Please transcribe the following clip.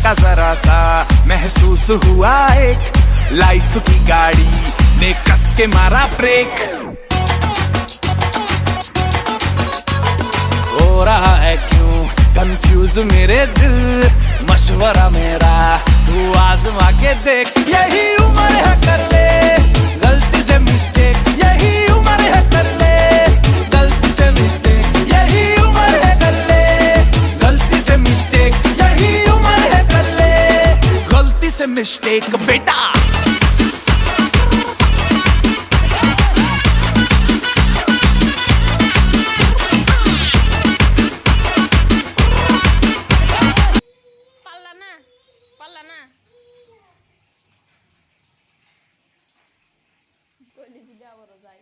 झटका जरा सा महसूस हुआ एक, लाइफ की गाड़ी ने कस के मारा ब्रेक। हो रहा है क्यों कंफ्यूज मेरे दिल, मशवरा मेरा तू आजमा के देख। यही उम्र है कर ले गलती से मिस्टेक, यही उम्र है कर ले गलती से मिस्टेक, यही उम्र है कर ले गलती से मिस्टेक, यही उम्र है कर ले गलती से मिस्टेक बेटा। কইলে যদি আবারও যায়।